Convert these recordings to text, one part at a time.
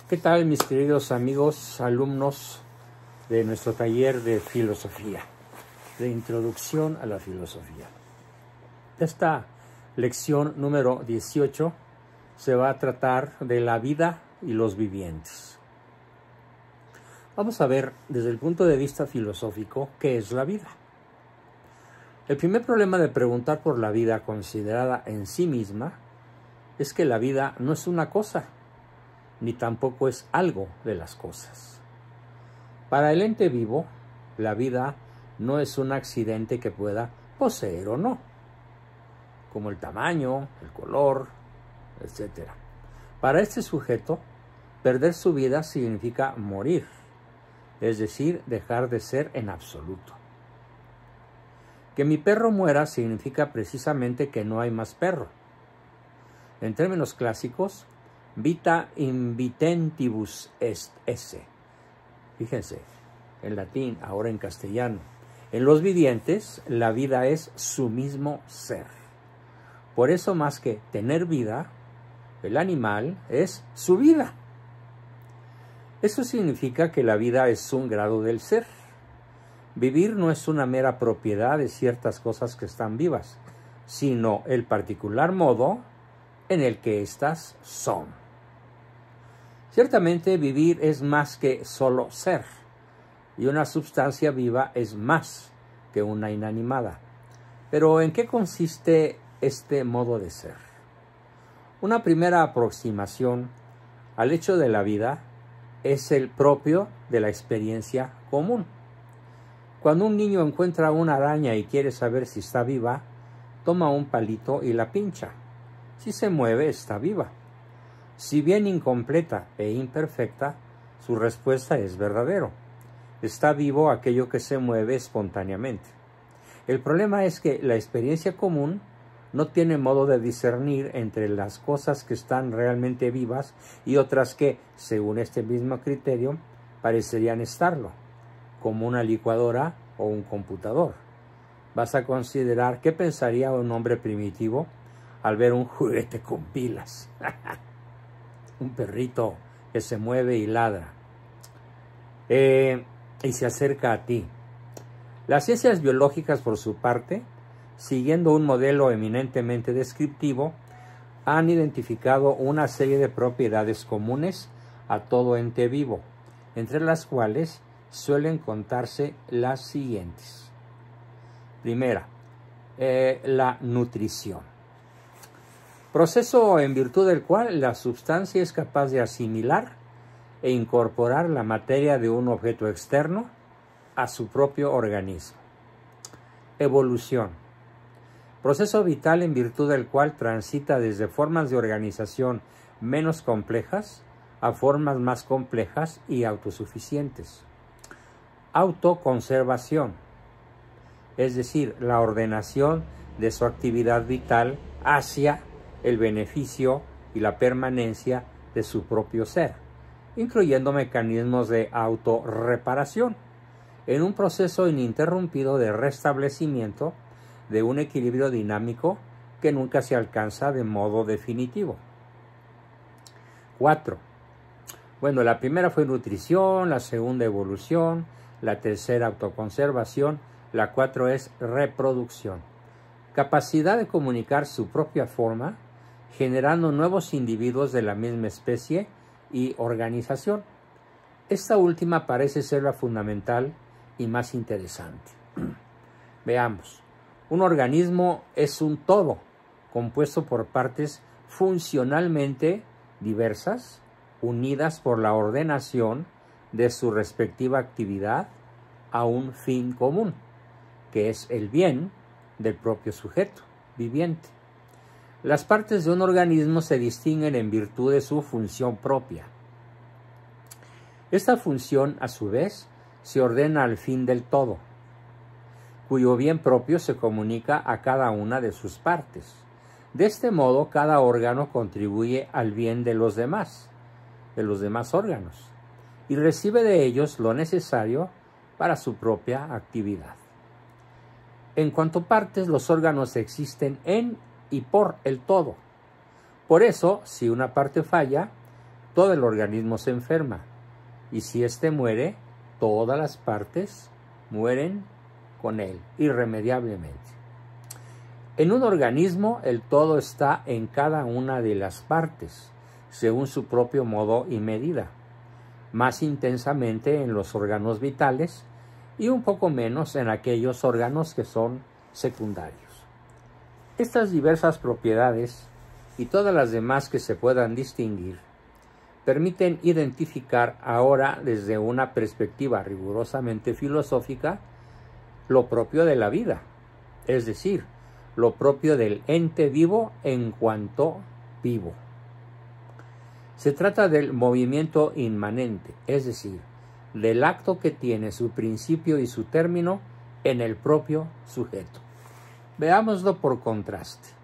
¿Qué tal, mis queridos amigos, alumnos de nuestro taller de filosofía, de introducción a la filosofía? Esta lección número 18 se va a tratar de la vida y los vivientes. Vamos a ver desde el punto de vista filosófico qué es la vida. El primer problema de preguntar por la vida considerada en sí misma es que la vida no es una cosa, ni tampoco es algo de las cosas. Para el ente vivo, la vida no es un accidente que pueda poseer o no, como el tamaño, el color, etc. Para este sujeto, perder su vida significa morir, es decir, dejar de ser en absoluto. Que mi perro muera significa precisamente que no hay más perro. En términos clásicos, vita invitentibus est esse. Fíjense, en latín, ahora en castellano. En los vivientes, la vida es su mismo ser. Por eso, más que tener vida, el animal es su vida. Eso significa que la vida es un grado del ser. Vivir no es una mera propiedad de ciertas cosas que están vivas, sino el particular modo en el que éstas son. Ciertamente vivir es más que solo ser, y una sustancia viva es más que una inanimada. Pero ¿en qué consiste este modo de ser? Una primera aproximación al hecho de la vida es el propio de la experiencia común. Cuando un niño encuentra una araña y quiere saber si está viva, toma un palito y la pincha. Si se mueve, está viva. Si bien incompleta e imperfecta, su respuesta es verdadero. Está vivo aquello que se mueve espontáneamente. El problema es que la experiencia común no tiene modo de discernir entre las cosas que están realmente vivas y otras que, según este mismo criterio, parecerían estarlo, como una licuadora o un computador. Vas a considerar qué pensaría un hombre primitivo al ver un juguete con pilas. Un perrito que se mueve y ladra y se acerca a ti. Las ciencias biológicas, por su parte, siguiendo un modelo eminentemente descriptivo, han identificado una serie de propiedades comunes a todo ente vivo, entre las cuales suelen contarse las siguientes. Primera, la nutrición. Proceso en virtud del cual la sustancia es capaz de asimilar e incorporar la materia de un objeto externo a su propio organismo. Evolución. Proceso vital en virtud del cual transita desde formas de organización menos complejas a formas más complejas y autosuficientes. Autoconservación, es decir, la ordenación de su actividad vital hacia el beneficio y la permanencia de su propio ser, incluyendo mecanismos de autorreparación, en un proceso ininterrumpido de restablecimiento de un equilibrio dinámico que nunca se alcanza de modo definitivo. 4. Bueno, la primera fue nutrición, la segunda evolución, la tercera autoconservación, la 4 es reproducción. Capacidad de comunicar su propia forma, generando nuevos individuos de la misma especie y organización. Esta última parece ser la fundamental y más interesante. Veamos. Un organismo es un todo, compuesto por partes funcionalmente diversas, unidas por la ordenación de su respectiva actividad a un fin común, que es el bien del propio sujeto viviente. Las partes de un organismo se distinguen en virtud de su función propia. Esta función, a su vez, se ordena al fin del todo, cuyo bien propio se comunica a cada una de sus partes. De este modo, cada órgano contribuye al bien de los demás órganos, y recibe de ellos lo necesario para su propia actividad. En cuanto a partes, los órganos existen en y por el todo. Por eso, si una parte falla, todo el organismo se enferma, y si éste muere, todas las partes mueren con él, irremediablemente. En un organismo, el todo está en cada una de las partes, según su propio modo y medida, más intensamente en los órganos vitales y un poco menos en aquellos órganos que son secundarios. Estas diversas propiedades y todas las demás que se puedan distinguir permiten identificar ahora desde una perspectiva rigurosamente filosófica lo propio de la vida, es decir, lo propio del ente vivo en cuanto vivo. Se trata del movimiento inmanente, es decir, del acto que tiene su principio y su término en el propio sujeto. Veámoslo por contraste.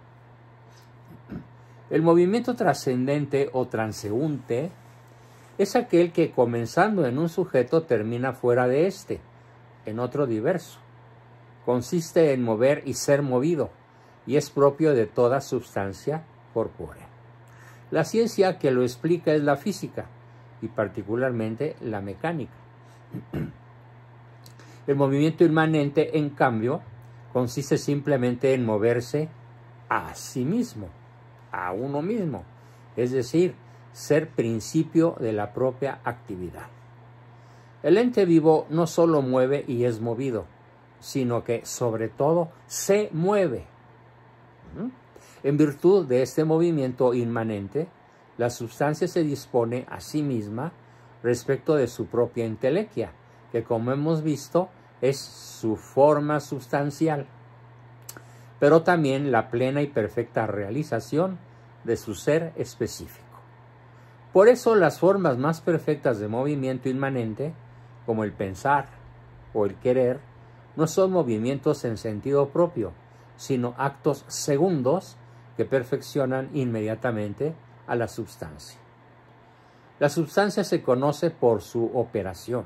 El movimiento trascendente o transeúnte es aquel que, comenzando en un sujeto, termina fuera de éste, en otro diverso. Consiste en mover y ser movido, y es propio de toda substancia corpórea. La ciencia que lo explica es la física, y particularmente la mecánica. El movimiento inmanente, en cambio, consiste simplemente en moverse a sí mismo, a uno mismo, es decir, ser principio de la propia actividad. El ente vivo no solo mueve y es movido, sino que sobre todo se mueve. En virtud de este movimiento inmanente, la sustancia se dispone a sí misma respecto de su propia entelequia, que, como hemos visto, es su forma sustancial, pero también la plena y perfecta realización de su ser específico. Por eso las formas más perfectas de movimiento inmanente, como el pensar o el querer, no son movimientos en sentido propio, sino actos segundos que perfeccionan inmediatamente a la substancia. La substancia se conoce por su operación.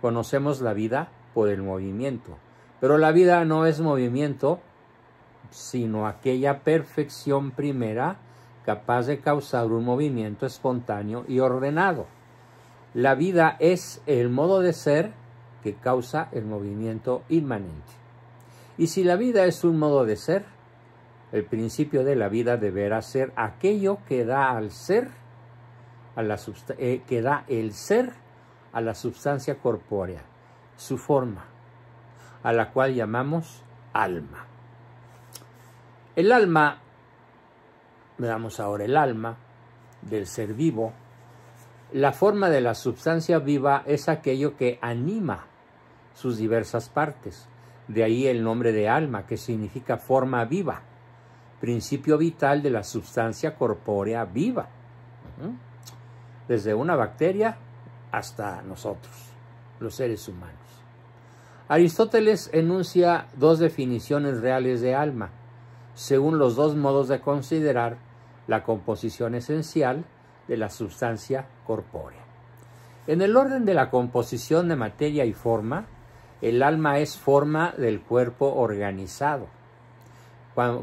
Conocemos la vida por el movimiento, pero la vida no es movimiento, sino aquella perfección primera capaz de causar un movimiento espontáneo y ordenado. La vida es el modo de ser que causa el movimiento inmanente. Y si la vida es un modo de ser, el principio de la vida deberá ser aquello que da al ser, que da el ser a la substancia corpórea, su forma, a la cual llamamos alma. El alma, veamos ahora el alma del ser vivo. La forma de la substancia viva es aquello que anima sus diversas partes. De ahí el nombre de alma, que significa forma viva, principio vital de la substancia corpórea viva, desde una bacteria hasta nosotros, los seres humanos. Aristóteles enuncia dos definiciones reales de alma, según los dos modos de considerar la composición esencial de la substancia corpórea. En el orden de la composición de materia y forma, el alma es forma del cuerpo organizado.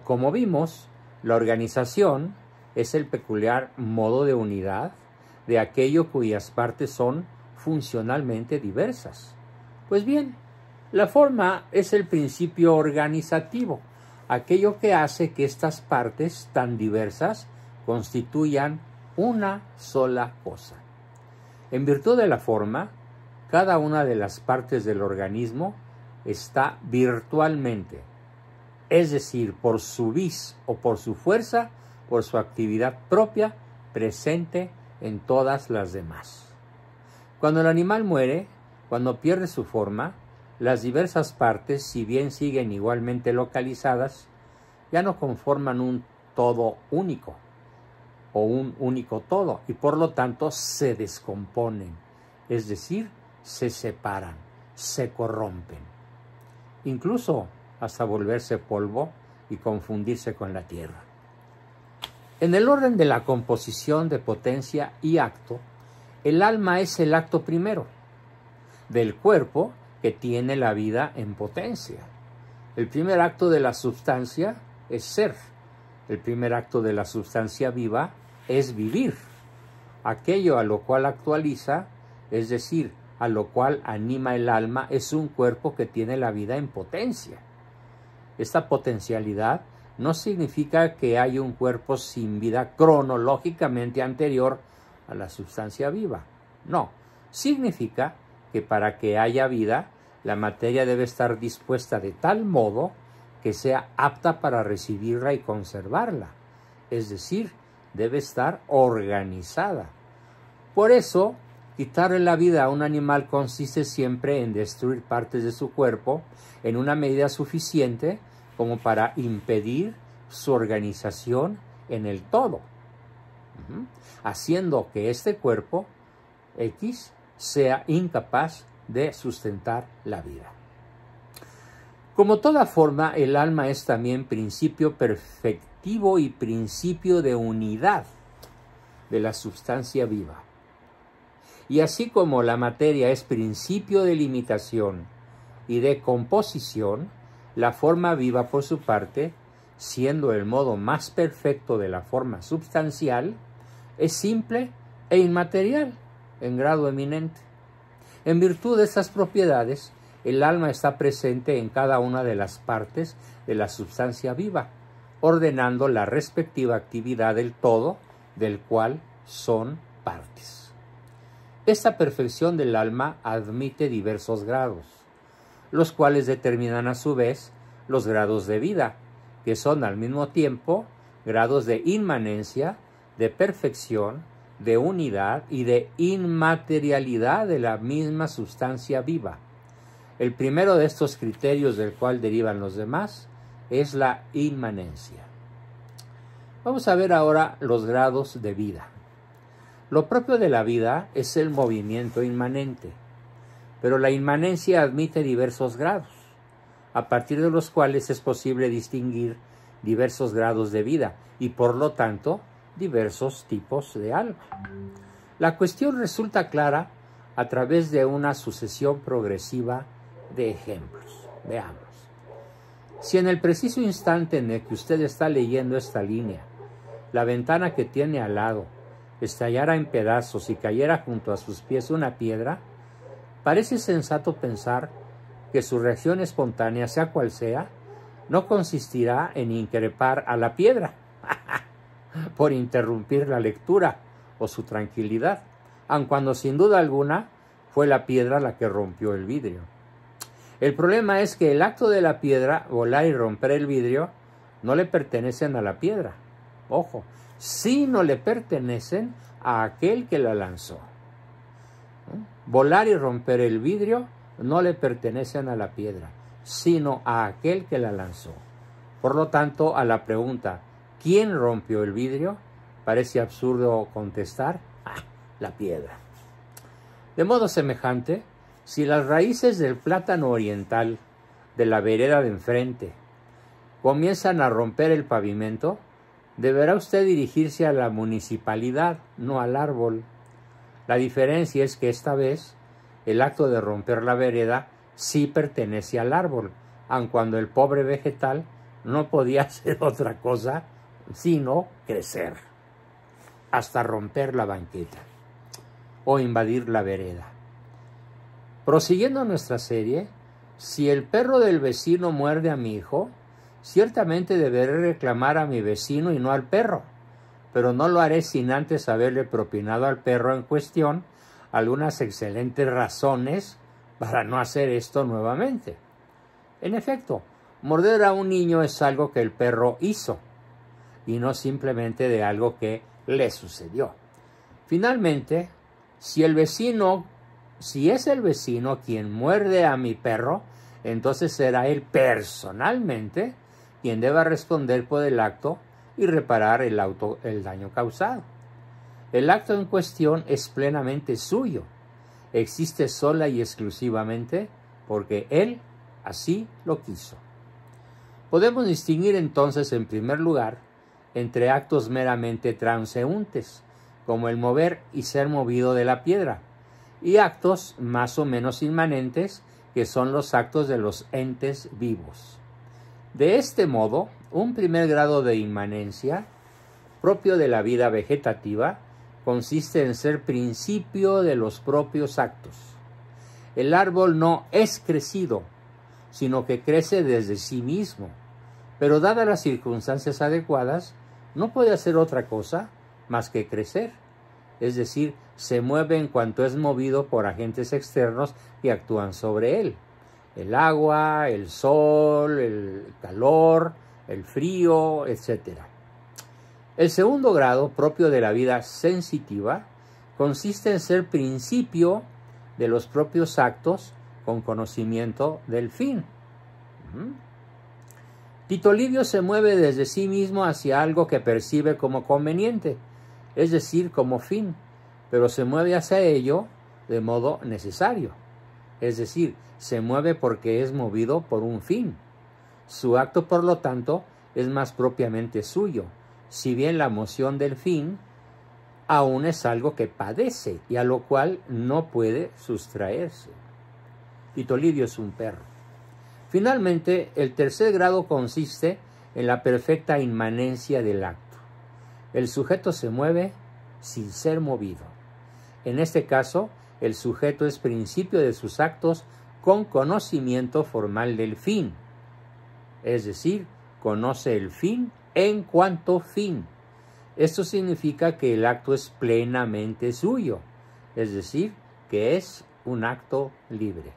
Como vimos, la organización es el peculiar modo de unidad de aquello cuyas partes son funcionalmente diversas. Pues bien, la forma es el principio organizativo, aquello que hace que estas partes tan diversas constituyan una sola cosa. En virtud de la forma, cada una de las partes del organismo está virtualmente, es decir, por su vis o por su fuerza, por su actividad propia, presente en todas las demás. Cuando el animal muere, cuando pierde su forma, las diversas partes, si bien siguen igualmente localizadas, ya no conforman un todo único o un único todo, y por lo tanto se descomponen, es decir, se separan, se corrompen, incluso hasta volverse polvo y confundirse con la tierra. En el orden de la composición de potencia y acto, el alma es el acto primero del cuerpo que tiene la vida en potencia. El primer acto de la substancia es ser. El primer acto de la substancia viva es vivir. Aquello a lo cual actualiza, es decir, a lo cual anima el alma, es un cuerpo que tiene la vida en potencia. Esta potencialidad no significa que hay un cuerpo sin vida cronológicamente anterior a la sustancia viva. No, significa que para que haya vida, la materia debe estar dispuesta de tal modo que sea apta para recibirla y conservarla. Es decir, debe estar organizada. Por eso, quitarle la vida a un animal consiste siempre en destruir partes de su cuerpo en una medida suficiente como para impedir su organización en el todo, haciendo que este cuerpo X sea incapaz de sustentar la vida. Como toda forma, el alma es también principio perfectivo y principio de unidad de la sustancia viva. Y así como la materia es principio de limitación y de composición, la forma viva, por su parte, siendo el modo más perfecto de la forma substancial, es simple e inmaterial en grado eminente. En virtud de estas propiedades, el alma está presente en cada una de las partes de la sustancia viva, ordenando la respectiva actividad del todo, del cual son partes. Esta perfección del alma admite diversos grados, los cuales determinan a su vez los grados de vida, que son al mismo tiempo grados de inmanencia, de perfección, de unidad y de inmaterialidad de la misma sustancia viva. El primero de estos criterios del cual derivan los demás es la inmanencia. Vamos a ver ahora los grados de vida. Lo propio de la vida es el movimiento inmanente, pero la inmanencia admite diversos grados, a partir de los cuales es posible distinguir diversos grados de vida y, por lo tanto, diversos tipos de alma. La cuestión resulta clara a través de una sucesión progresiva de ejemplos. Veamos. Si en el preciso instante en el que usted está leyendo esta línea, la ventana que tiene al lado estallara en pedazos y cayera junto a sus pies una piedra, parece sensato pensar que su reacción espontánea, sea cual sea, no consistirá en increpar a la piedra por interrumpir la lectura o su tranquilidad, aun cuando sin duda alguna fue la piedra la que rompió el vidrio. El problema es que el acto de la piedra, volar y romper el vidrio, no le pertenecen a la piedra, ojo, sino le pertenecen a aquel que la lanzó. Volar y romper el vidrio no le pertenecen a la piedra, sino a aquel que la lanzó. Por lo tanto, a la pregunta ¿quién rompió el vidrio?, parece absurdo contestar la piedra. De modo semejante, si las raíces del plátano oriental de la vereda de enfrente comienzan a romper el pavimento, deberá usted dirigirse a la municipalidad, no al árbol. La diferencia es que esta vez el acto de romper la vereda sí pertenece al árbol, aun cuando el pobre vegetal no podía hacer otra cosa sino crecer, hasta romper la banqueta o invadir la vereda. Prosiguiendo nuestra serie, si el perro del vecino muerde a mi hijo, ciertamente deberé reclamar a mi vecino y no al perro, pero no lo haré sin antes haberle propinado al perro en cuestión algunas excelentes razones para no hacer esto nuevamente. En efecto, morder a un niño es algo que el perro hizo, y no simplemente de algo que le sucedió. Finalmente, si es el vecino quien muerde a mi perro, entonces será él personalmente quien deba responder por el acto y reparar el daño causado. El acto en cuestión es plenamente suyo, existe sola y exclusivamente porque él así lo quiso. Podemos distinguir entonces, en primer lugar, entre actos meramente transeúntes, como el mover y ser movido de la piedra, y actos más o menos inmanentes, que son los actos de los entes vivos. De este modo, un primer grado de inmanencia, propio de la vida vegetativa, consiste en ser principio de los propios actos. El árbol no es crecido, sino que crece desde sí mismo, pero dadas las circunstancias adecuadas, no puede hacer otra cosa más que crecer, es decir, se mueve en cuanto es movido por agentes externos que actúan sobre él. El agua, el sol, el calor, el frío, etc. El segundo grado, propio de la vida sensitiva, consiste en ser principio de los propios actos con conocimiento del fin. Tito Livio se mueve desde sí mismo hacia algo que percibe como conveniente, es decir, como fin, pero se mueve hacia ello de modo necesario, es decir, se mueve porque es movido por un fin. Su acto, por lo tanto, es más propiamente suyo, si bien la moción del fin aún es algo que padece y a lo cual no puede sustraerse. Tito Livio es un perro. Finalmente, el tercer grado consiste en la perfecta inmanencia del acto. El sujeto se mueve sin ser movido. En este caso, el sujeto es principio de sus actos con conocimiento formal del fin, es decir, conoce el fin en cuanto fin. Esto significa que el acto es plenamente suyo, es decir, que es un acto libre.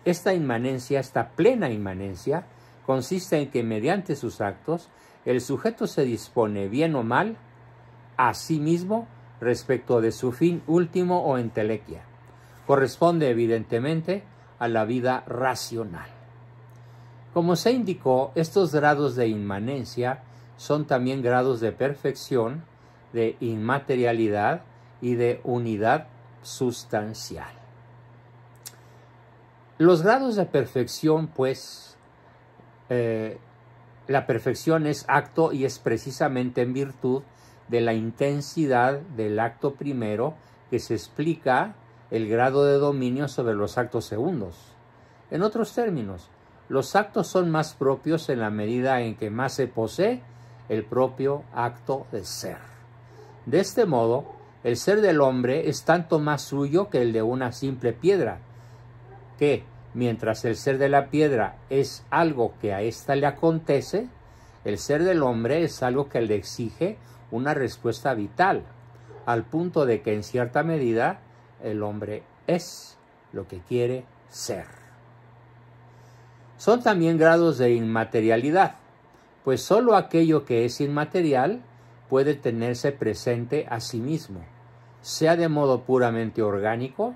Esta inmanencia, esta plena inmanencia, consiste en que mediante sus actos el sujeto se dispone bien o mal a sí mismo respecto de su fin último o entelequia. Corresponde evidentemente a la vida racional. Como se indicó, estos grados de inmanencia son también grados de perfección, de inmaterialidad y de unidad sustancial. Los grados de perfección, pues, la perfección es acto y es precisamente en virtud de la intensidad del acto primero que se explica el grado de dominio sobre los actos segundos. En otros términos, los actos son más propios en la medida en que más se posee el propio acto de ser. De este modo, el ser del hombre es tanto más suyo que el de una simple piedra, que, mientras el ser de la piedra es algo que a ésta le acontece, el ser del hombre es algo que le exige una respuesta vital, al punto de que en cierta medida el hombre es lo que quiere ser. Son también grados de inmaterialidad, pues sólo aquello que es inmaterial puede tenerse presente a sí mismo, sea de modo puramente orgánico,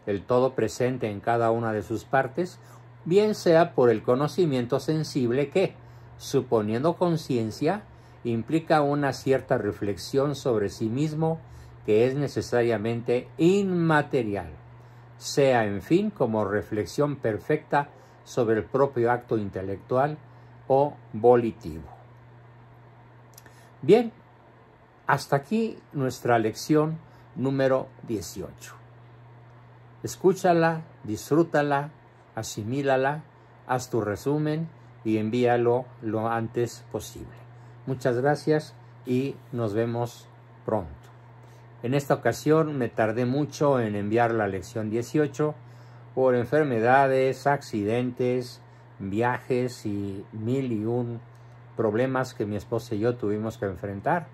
el todo presente en cada una de sus partes, bien sea por el conocimiento sensible que, suponiendo conciencia, implica una cierta reflexión sobre sí mismo que es necesariamente inmaterial, sea en fin como reflexión perfecta sobre el propio acto intelectual o volitivo. Bien, hasta aquí nuestra lección número 18. Escúchala, disfrútala, asimílala, haz tu resumen y envíalo lo antes posible. Muchas gracias y nos vemos pronto. En esta ocasión me tardé mucho en enviar la lección 18 por enfermedades, accidentes, viajes y 1001 problemas que mi esposa y yo tuvimos que enfrentar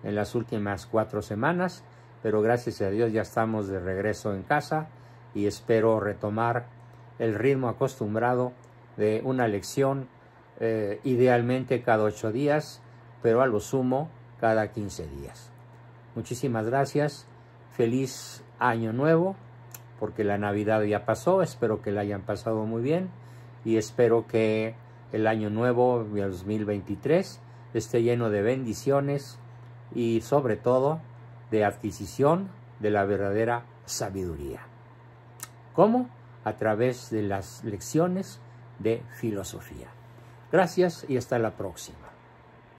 en las últimas 4 semanas, pero gracias a Dios ya estamos de regreso en casa y espero retomar el ritmo acostumbrado de una lección, idealmente cada 8 días, pero a lo sumo cada 15 días. Muchísimas gracias, feliz año nuevo, porque la Navidad ya pasó, espero que la hayan pasado muy bien y espero que el año nuevo, 2023, esté lleno de bendiciones y sobre todo de adquisición de la verdadera sabiduría. ¿Cómo? A través de las lecciones de filosofía. Gracias y hasta la próxima.